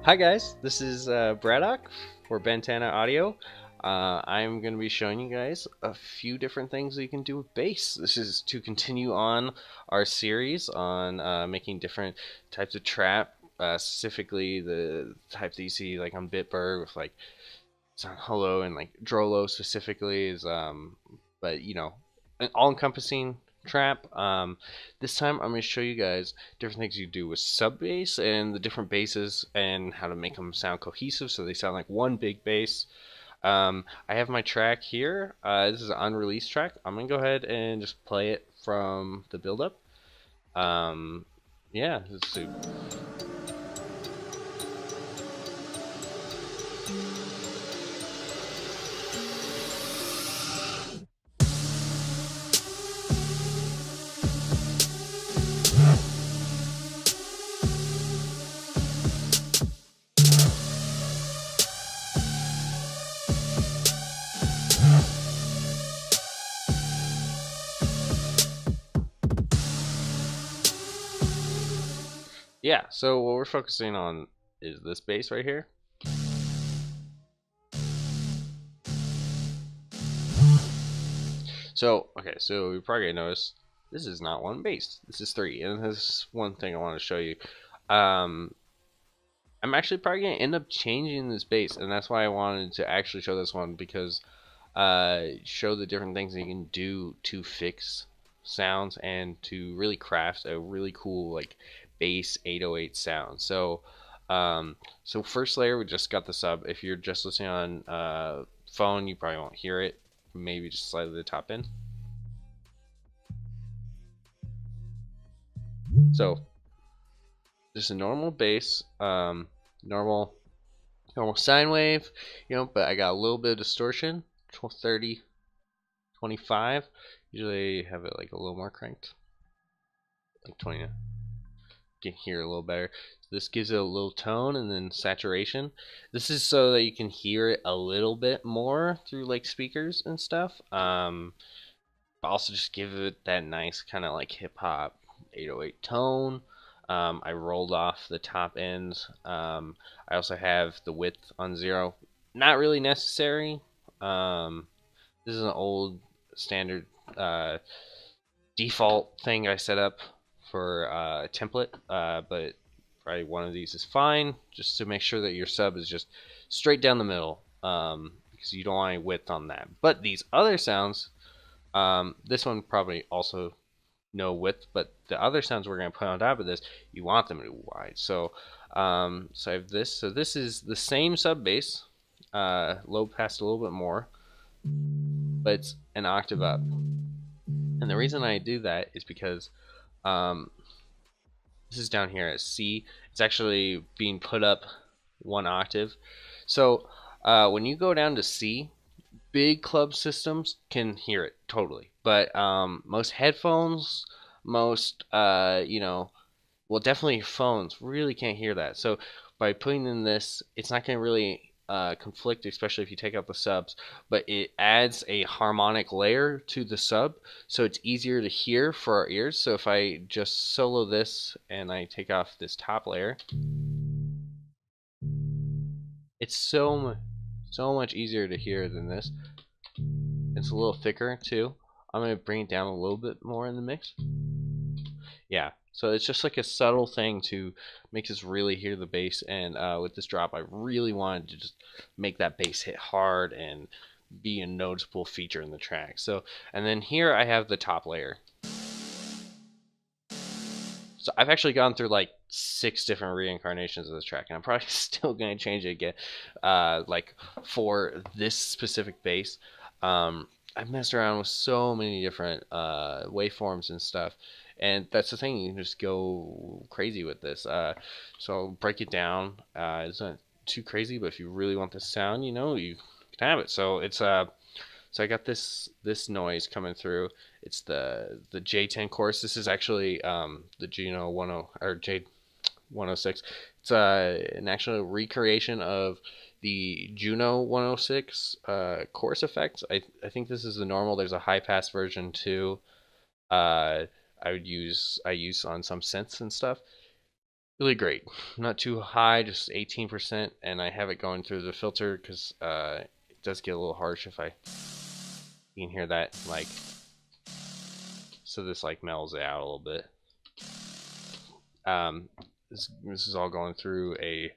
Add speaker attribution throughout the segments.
Speaker 1: Hi guys, this is Braddokk for Bantana Audio. I'm going to be showing you guys a few different things that you can do with bass. This is to continue on our series on making different types of trap, specifically the type that you see like on Bitbird with like sound hello and like Drolo specifically is but you know, an all-encompassing trap. This time I'm going to show you guys different things you do with sub bass and the different basses and how to make them sound cohesive so they sound like one big bass. I have my track here. This is an unreleased track. I'm gonna go ahead and just play it from the build-up. Um, yeah, so yeah. So what we're focusing on is this bass right here. So, okay, so you're probably gonna notice this is not one bass. This is three, and this is one thing I want to show you. Um, I'm actually probably gonna end up changing this bass, and that's why I wanted to actually show this one because show the different things that you can do to fix sounds and to really craft a really cool like bass 808 sound. So first layer we just got the sub. If you're just listening on phone, you probably won't hear it. Maybe just slightly the top end. So just a normal bass, normal sine wave, but I got a little bit of distortion, 30, 25. Usually have it like a little more cranked, like 20. You can hear a little better. So this gives it a little tone, and then saturation. This is so that you can hear it a little bit more through like speakers and stuff. But also just give it that nice kind of like hip hop 808 tone. I rolled off the top end. I also have the width on 0. Not really necessary. This is an old standard default thing I set up for a template, but probably one of these is fine, just to make sure that your sub is just straight down the middle, because you don't want any width on that. But these other sounds, this one probably also no width, but the other sounds we're going to put on top of this, you want them to be wide. So I have this. So this is the same sub bass, low passed a little bit more, but it's an octave up. And the reason I do that is because um, this is down here at C. It's actually being put up one octave. So when you go down to C, big club systems can hear it totally, but most headphones, most well, definitely phones really can't hear that. So by putting in this, it's not going to really conflict, especially if you take out the subs, but it adds a harmonic layer to the sub, so it's easier to hear for our ears. So if I just solo this and I take off this top layer, it's so much easier to hear than this. It's a little thicker too. I'm going to bring it down a little bit more in the mix. Yeah, so it's just like a subtle thing to make us really hear the bass. And with this drop, I really wanted to just make that bass hit hard and be a noticeable feature in the track. So, and then here I have the top layer. So I've actually gone through like 6 different reincarnations of this track, and I'm probably still going to change it again, like for this specific bass. I've messed around with so many different waveforms and stuff, and that's the thing, you can just go crazy with this. So I'll break it down. It's not too crazy, but if you really want the sound, you can have it. So it's so I got this noise coming through. It's the J10 chorus. This is actually the Juno 10 or J106. It's an actual recreation of the Juno 106 chorus effects. I think this is the normal. There's a high pass version too. I use on some synths and stuff. really great. Not too high, just 18%, and I have it going through the filter because it does get a little harsh if I you can hear that like so this like mellows it out a little bit. Um, this is all going through a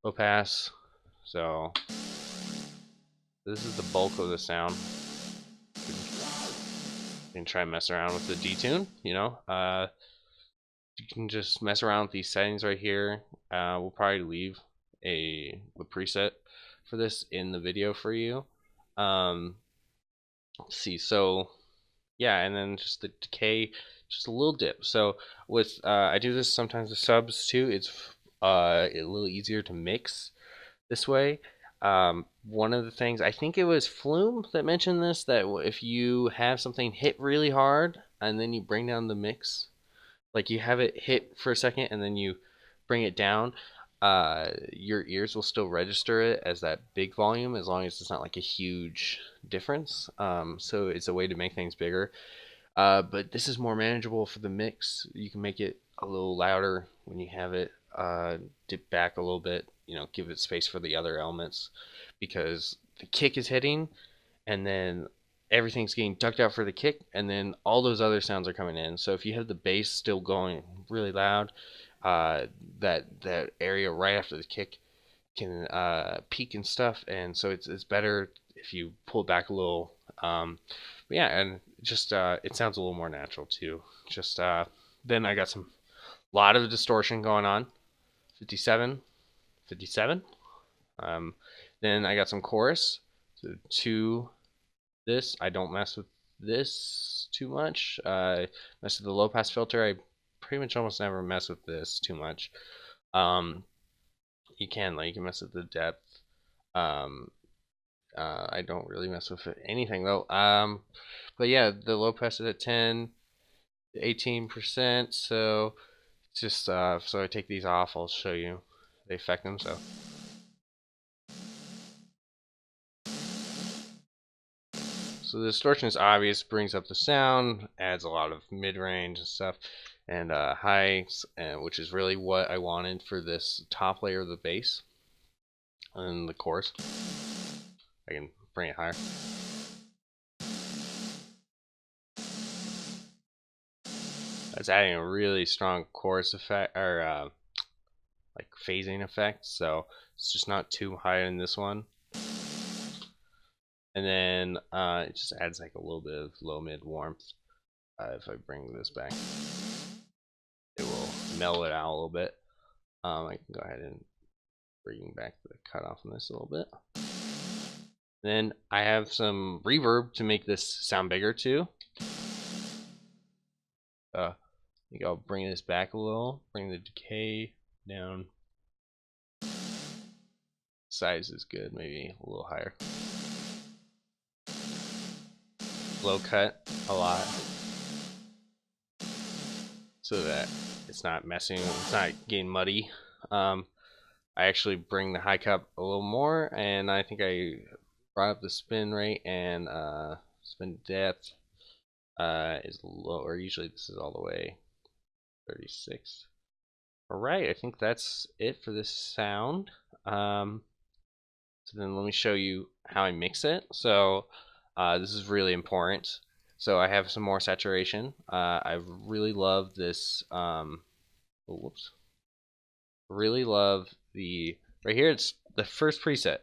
Speaker 1: low pass, so this is the bulk of the sound. You can try and mess around with the detune, you know. You can just mess around with these settings right here. We'll probably leave the preset for this in the video for you. Let's see, so yeah, and then just the decay, just a little dip. So with I do this sometimes with subs too. It's a little easier to mix this way. One of the things, I think it was Flume that mentioned this, that if you have something hit really hard and then you bring down the mix, like you have it hit for a second and then you bring it down, your ears will still register it as that big volume as long as it's not like a huge difference. So it's a way to make things bigger. But this is more manageable for the mix. You can make it a little louder when you have it dip back a little bit, you know, give it space for the other elements because the kick is hitting and then everything's getting ducked out for the kick and then all those other sounds are coming in. So if you have the bass still going really loud, that area right after the kick can peak and stuff, and so it's better if you pull back a little. But yeah, and just it sounds a little more natural too. Just then I got some lot of distortion going on. 57, 57. Then I got some chorus. So to this, I don't mess with this too much. Mess with the low pass filter. I pretty much almost never mess with this too much. You can mess with the depth. I don't really mess with anything though. But yeah, the low pass is at 10, 18%. So it's just so I take these off. I'll show you they affect them. So the distortion is obvious, brings up the sound, adds a lot of mid-range and stuff, and highs, which is really what I wanted for this top layer of the bass and the chorus. I can bring it higher. That's adding a really strong chorus effect, or like phasing effect, so it's just not too high in this one. And then it just adds like a little bit of low mid warmth. If I bring this back, it will mellow it out a little bit. I can go ahead and bring back the cutoff on this a little bit. Then I have some reverb to make this sound bigger too. I think I'll bring this back a little, bring the decay down. Size is good, maybe a little higher. Low cut a lot so that it's not messing, it's not getting muddy. I actually bring the high cut a little more, and I think I brought up the spin rate and spin depth is lower. Usually this is all the way 36. Alright, I think that's it for this sound. So then let me show you how I mix it. So this is really important. So I have some more saturation. I really love this. Whoops. Really love the right here. It's the first preset. A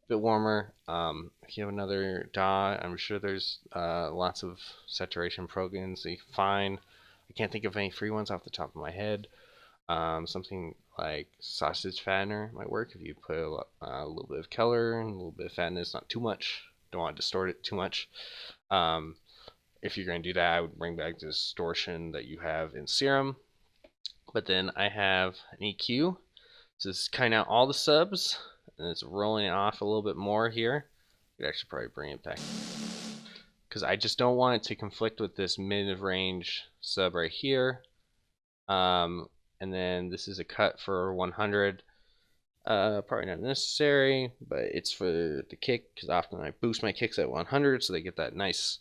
Speaker 1: bit warmer. If you have another DAW, I'm sure there's lots of saturation plugins that you can find. I can't think of any free ones off the top of my head. Something like sausage fattener might work if you put a little bit of color and a little bit of fatness, not too much. Don't want to distort it too much. If you're going to do that, I would bring back the distortion that you have in Serum. But then I have an EQ. So this is kind of all the subs, and it's rolling it off a little bit more here. I could actually probably bring it back because I just don't want it to conflict with this mid-range sub right here. And then this is a cut for 100. Probably not necessary, but it's for the kick because often I boost my kicks at 100 so they get that nice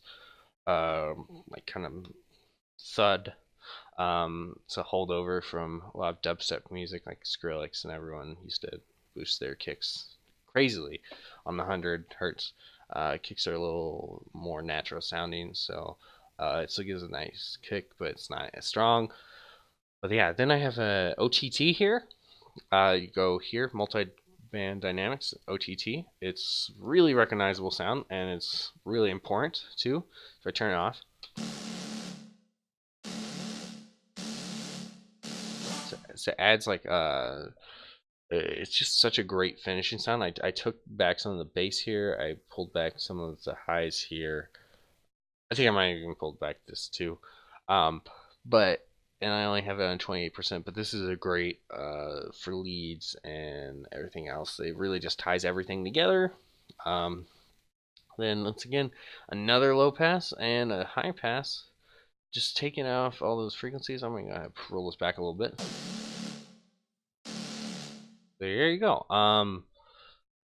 Speaker 1: like kind of thud. It's a holdover from a lot of dubstep music, like Skrillex and everyone used to boost their kicks crazily on the 100 hertz. Kicks are a little more natural sounding, so it still gives a nice kick, but it's not as strong. But yeah, then I have a OTT here. You go here, multi-band dynamics, OTT. It's really recognizable sound, and it's really important too. If I turn it off, so it adds like it's just such a great finishing sound. I took back some of the bass here. I pulled back some of the highs here. I think I might have even pulled back this too. Um, but and I only have it on 28%. But this is a great for leads and everything else. It really just ties everything together. Um, then once again, another low pass and a high pass. Just taking off all those frequencies. I'm gonna roll this back a little bit. There you go.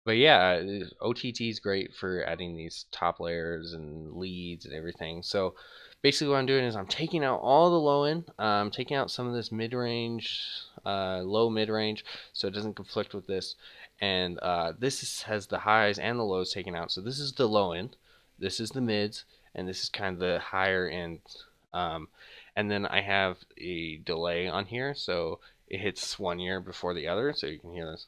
Speaker 1: But yeah, OTT is great for adding these top layers and leads and everything. So basically what I'm doing is I'm taking out all the low end, I'm taking out some of this mid-range, low mid-range, so it doesn't conflict with this. And has the highs and the lows taken out. So this is the low end, this is the mids, and this is kind of the higher end. Um, and then I have a delay on here, so it hits 1 ear before the other, so you can hear this.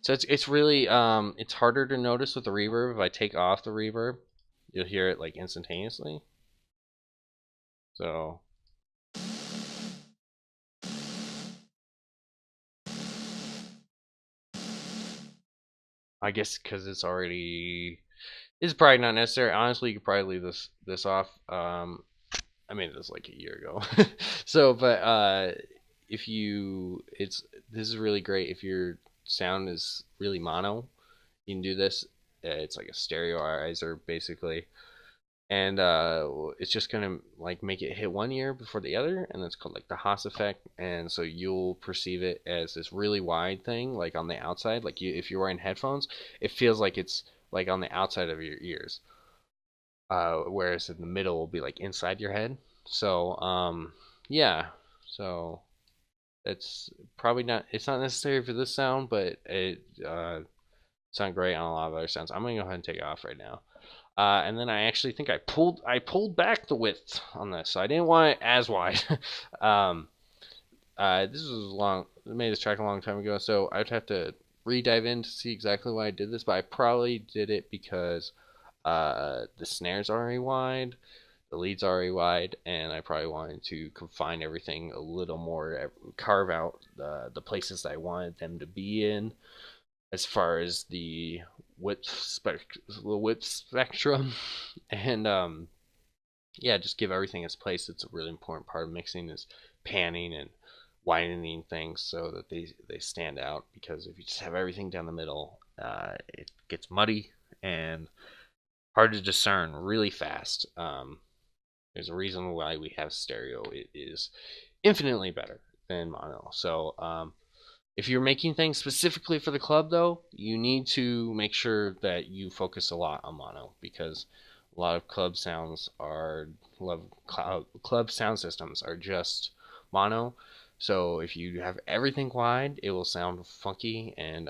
Speaker 1: So it's really it's harder to notice with the reverb. If I take off the reverb, you'll hear it like instantaneously. So I guess because it's probably not necessary. Honestly, you could probably leave this off. I made this like a year ago. So, but if you this is really great if your sound is really mono. You can do this. It's like a stereoizer basically, and it's just gonna like make it hit 1 ear before the other, and that's called like the Haas effect. And so you'll perceive it as this really wide thing, like on the outside. Like if you're wearing headphones, it feels like it's like on the outside of your ears, whereas in the middle will be like inside your head. So yeah, so it's probably not. It's not necessary for this sound, but it sound great on a lot of other sounds. I'm gonna go ahead and take it off right now. And then I actually think I pulled back the width on this, so I didn't want it as wide. um, this was long. I made this track a long time ago, so I'd have to re-dive in to see exactly why I did this. But I probably did it because the snares are already wide, the leads are already wide, and I probably wanted to confine everything a little more, carve out the places I wanted them to be in as far as the width spectrum, and yeah, just give everything its place. It's a really important part of mixing is panning and widening things so that they stand out. Because if you just have everything down the middle, it gets muddy and hard to discern really fast. There's a reason why we have stereo. It is infinitely better than mono. So if you're making things specifically for the club, though, you need to make sure that you focus a lot on mono, because a lot of club sound systems are just mono. So if you have everything wide, it will sound funky and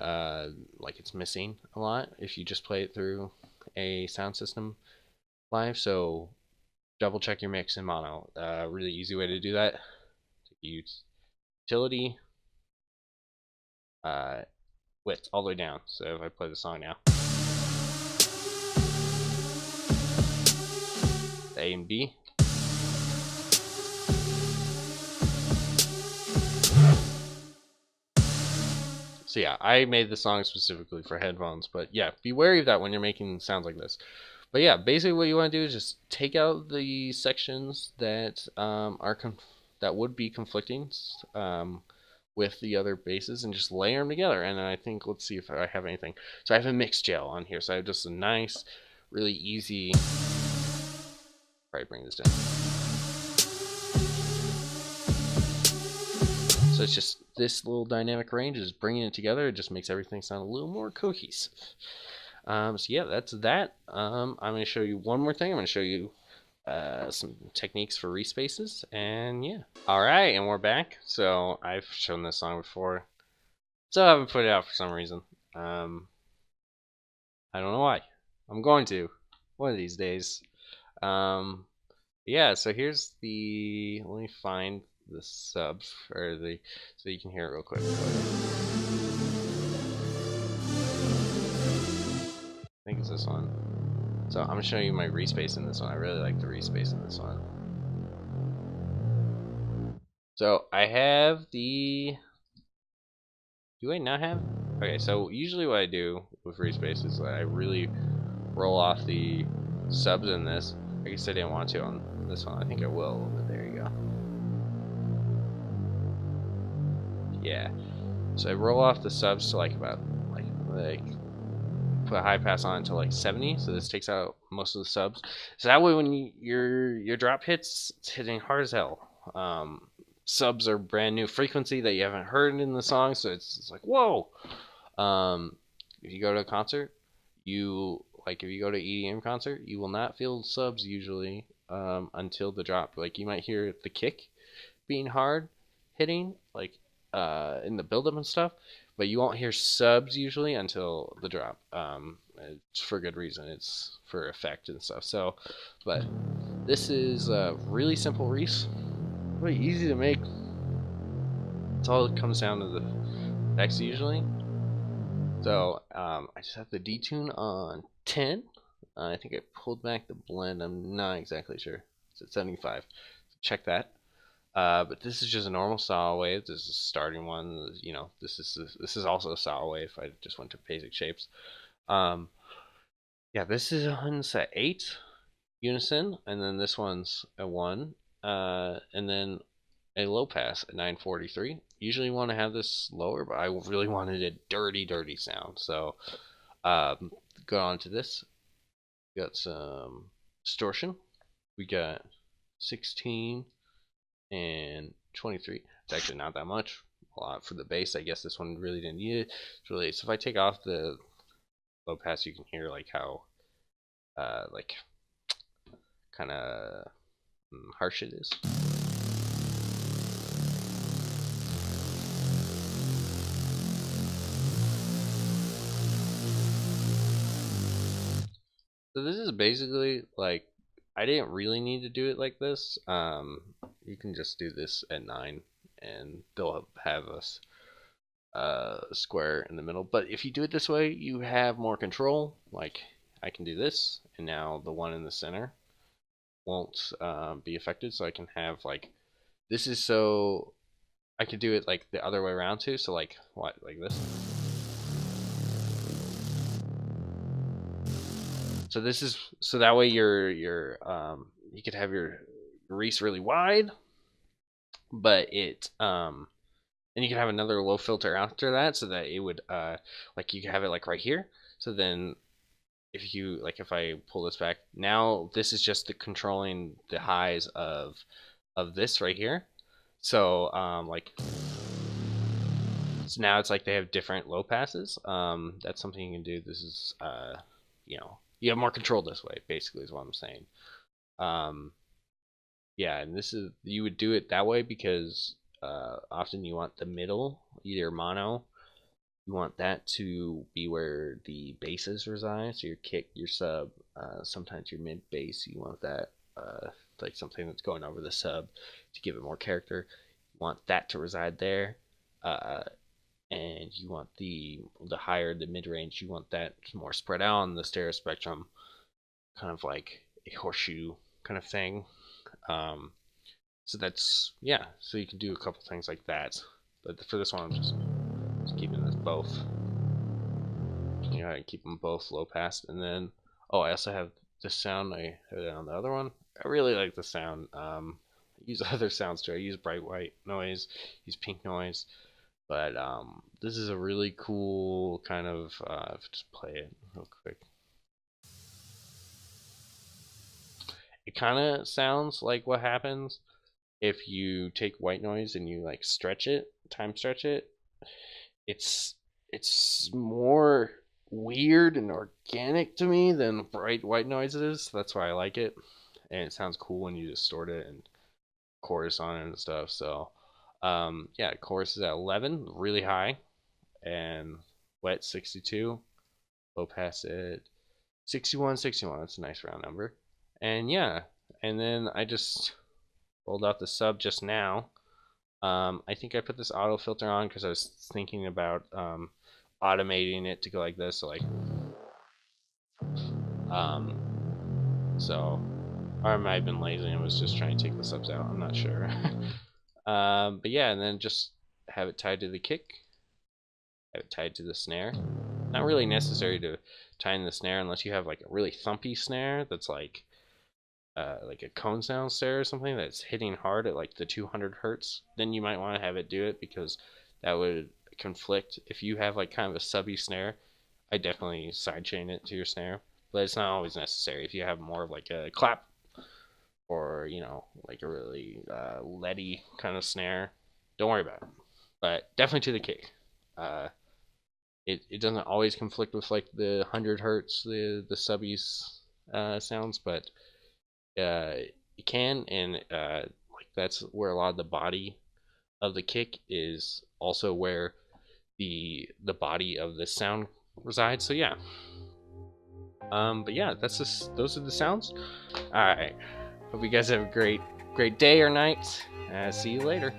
Speaker 1: like it's missing a lot if you just play it through a sound system live. So double check your mix in mono. Really easy way to do that. Utility, width all the way down. So if I play the song now, A and B. So yeah, I made the song specifically for headphones, but yeah, be wary of that when you're making sounds like this. But yeah, basically what you want to do is just take out the sections that that would be conflicting with the other basses and just layer them together. And then I think, let's see if I have anything. So I have a mix gel on here. So I have just a nice, really easy. Probably bring this down. So it's just this little dynamic range is bringing it together. It just makes everything sound a little more cohesive. So yeah, that's that. I'm going to show you one more thing. I'm going to show you some techniques for respaces, and yeah. All right, and we're back. So I've shown this song before, so I haven't put it out for some reason. I don't know why. I'm going to one of these days. Um, yeah. So here's the. Let me find the sub or the so you can hear it real quick. I think it's this one. So I'm gonna show you my respace in this one. I really like the respace in this one. So I have the. Do I not have? Okay, so usually what I do with respace is I really roll off the subs in this. I guess I didn't want to on this one. I think I will, but there you go. Yeah. So I roll off the subs to like about like put a high pass on to like 70. So this takes out most of the subs. So that way when your drop hits, it's hitting hard as hell. Subs are brand new frequency that you haven't heard in the song, so it's like whoa. If you go to a concert, you like if you go to EDM concert, you will not feel subs usually until the drop. Like you might hear the kick being hard hitting like in the build up and stuff, but you won't hear subs usually until the drop. It's for good reason. It's for effect and stuff. So, but this is a really simple Reese, really easy to make. It's all it comes down to the effects usually. So I just have the detune on 10. I think I pulled back the blend. I'm not exactly sure. It's at 75. So check that. But this is just a normal saw wave. This is a starting one. You know, this is also a saw wave. I just went to basic shapes. Um, yeah, this is one's at 8 unison, and then this one's a 1, and then a low pass at 943. Usually want to have this lower, but I really wanted a dirty sound. So go on to this. We got some distortion. We got 16 and 23. It's actually not that much. A lot for the bass. I guess this one really didn't need it. It's really so if I take off the low pass, you can hear like how like kind of harsh it is. So this is basically like I didn't really need to do it like this. You can just do this at 9, and they'll have us square in the middle. But if you do it this way, you have more control. Like I can do this, and now the one in the center won't be affected. So I can have like this is so I could do it like the other way around too. So like what like this. So this is so that way your you could have your Reese really wide, but it and you can have another low filter after that so that it would like you can have it like right here. So then if you like if I pull this back, now this is just the controlling the highs of this right here. So like so now it's like they have different low passes. That's something you can do. This is you know, you have more control this way, basically is what I'm saying. Um yeah, and this is you would do it that way because often you want the middle, either mono. You want that to be where the basses reside. So your kick, your sub, sometimes your mid bass. You want that like something that's going over the sub to give it more character. You want that to reside there, uh, and you want the higher the mid range. You want that more spread out on the stereo spectrum, kind of like a horseshoe kind of thing. Um, so that's yeah. So you can do a couple things like that. But for this one, I'm just keeping this both. You know, I keep them both low pass, and then oh, I also have the sound. I have it on the other one. I really like the sound. I use other sounds too. I use bright white noise, use pink noise, but this is a really cool kind of. Just play it real quick. It kind of sounds like what happens if you take white noise and you like stretch it, time stretch it. It's more weird and organic to me than bright white noises. That's why I like it, and it sounds cool when you distort it and chorus on it and stuff. So, yeah, chorus is at 11, really high, and wet 62, low pass at 61, 61. That's a nice round number. And yeah, and then I just rolled out the sub just now. I think I put this auto filter on because I was thinking about automating it to go like this, so like, so, or I might have been lazy and was just trying to take the subs out. I'm not sure. But yeah, and then just have it tied to the kick, have it tied to the snare. Not really necessary to tie in the snare unless you have like a really thumpy snare that's like a cone sound snare or something that's hitting hard at like the 200 hertz. Then you might want to have it do it because that would conflict. If you have like kind of a subby snare, I definitely sidechain it to your snare, but it's not always necessary. If you have more of like a clap or like a really leady kind of snare, don't worry about it. But definitely to the kick. Uh, it doesn't always conflict with like the 100 hertz, the subbies sounds, but it can, and like that's where a lot of the body of the kick is also where the body of the sound resides. So yeah. But yeah, that's just those are the sounds. All right. Hope you guys have a great day or night. See you later.